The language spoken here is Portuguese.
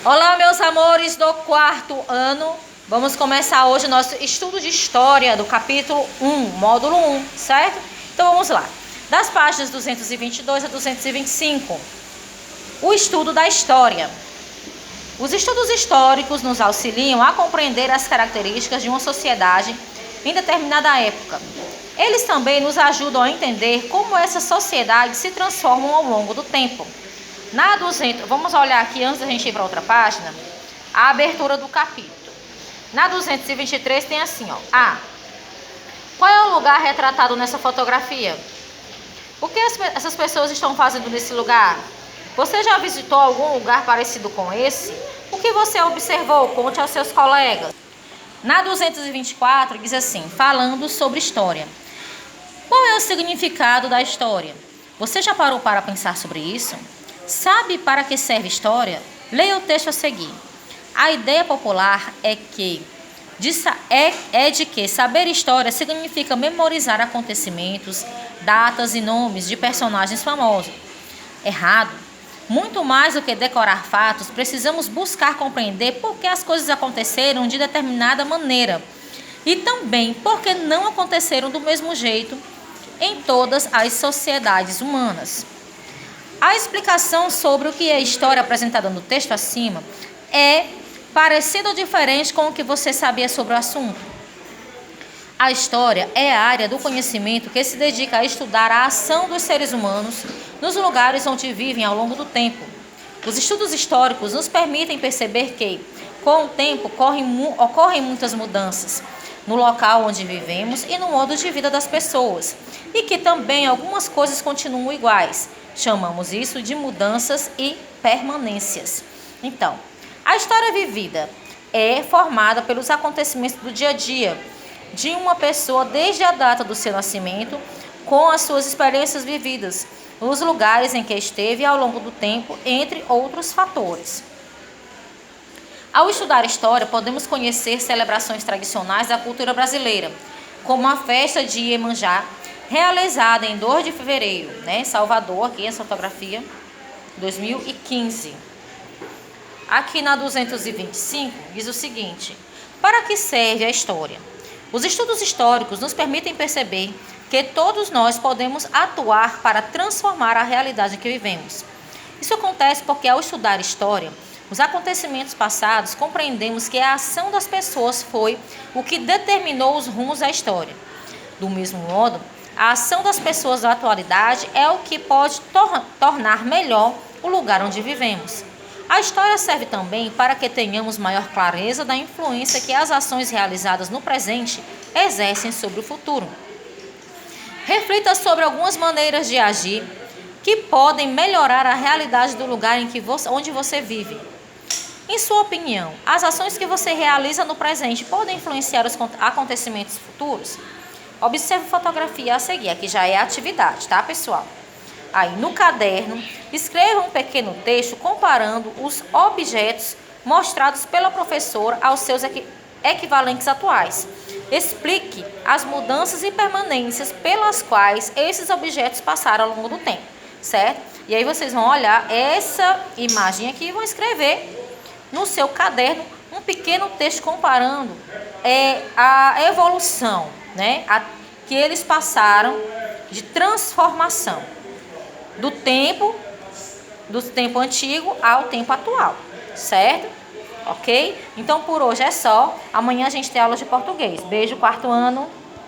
Olá, meus amores do quarto ano. Vamos começar hoje o nosso estudo de história do capítulo 1, módulo 1, certo? Então vamos lá. Das páginas 222 a 225. O estudo da história. Os estudos históricos nos auxiliam a compreender as características de uma sociedade em determinada época. Eles também nos ajudam a entender como essas sociedades se transformam ao longo do tempo. Vamos olhar aqui, antes da gente ir para outra página, a abertura do capítulo. Na 223 tem assim, ó. Qual é o lugar retratado nessa fotografia? O que essas pessoas estão fazendo nesse lugar? Você já visitou algum lugar parecido com esse? O que você observou? Conte aos seus colegas. Na 224 diz assim, falando sobre história. Qual é o significado da história? Você já parou para pensar sobre isso? Sabe para que serve história? Leia o texto a seguir. A ideia popular é de que saber história significa memorizar acontecimentos, datas e nomes de personagens famosos. Errado. Muito mais do que decorar fatos, precisamos buscar compreender por que as coisas aconteceram de determinada maneira e também por que não aconteceram do mesmo jeito em todas as sociedades humanas. A explicação sobre o que é história apresentada no texto acima é parecida ou diferente com o que você sabia sobre o assunto. A história é a área do conhecimento que se dedica a estudar a ação dos seres humanos nos lugares onde vivem ao longo do tempo. Os estudos históricos nos permitem perceber que, com o tempo, ocorrem muitas mudanças no local onde vivemos e no modo de vida das pessoas, e que também algumas coisas continuam iguais. Chamamos isso de mudanças e permanências. Então, a história vivida é formada pelos acontecimentos do dia a dia de uma pessoa desde a data do seu nascimento, com as suas experiências vividas, os lugares em que esteve ao longo do tempo, entre outros fatores. Ao estudar história, podemos conhecer celebrações tradicionais da cultura brasileira, como a festa de Iemanjá, realizada em 2 de fevereiro, Salvador, aqui essa fotografia, 2015. Aqui na 225 diz o seguinte: para que serve a história? Os estudos históricos nos permitem perceber que todos nós podemos atuar para transformar a realidade em que vivemos. Isso acontece porque, ao estudar história, os acontecimentos passados, compreendemos que a ação das pessoas foi o que determinou os rumos da história. Do mesmo modo, a ação das pessoas da atualidade é o que pode tornar melhor o lugar onde vivemos. A história serve também para que tenhamos maior clareza da influência que as ações realizadas no presente exercem sobre o futuro. Reflita sobre algumas maneiras de agir que podem melhorar a realidade do lugar onde você vive. Em sua opinião, as ações que você realiza no presente podem influenciar os acontecimentos futuros? Observe a fotografia a seguir, aqui já é a atividade, tá, pessoal? Aí, no caderno, escreva um pequeno texto comparando os objetos mostrados pela professora aos seus equivalentes atuais. Explique as mudanças e permanências pelas quais esses objetos passaram ao longo do tempo, certo? E aí vocês vão olhar essa imagem aqui e vão escrever no seu caderno um pequeno texto comparando a evolução, que eles passaram de transformação do tempo antigo ao tempo atual, certo? Ok? Então, por hoje é só. Amanhã a gente tem aula de português. Beijo, quarto ano.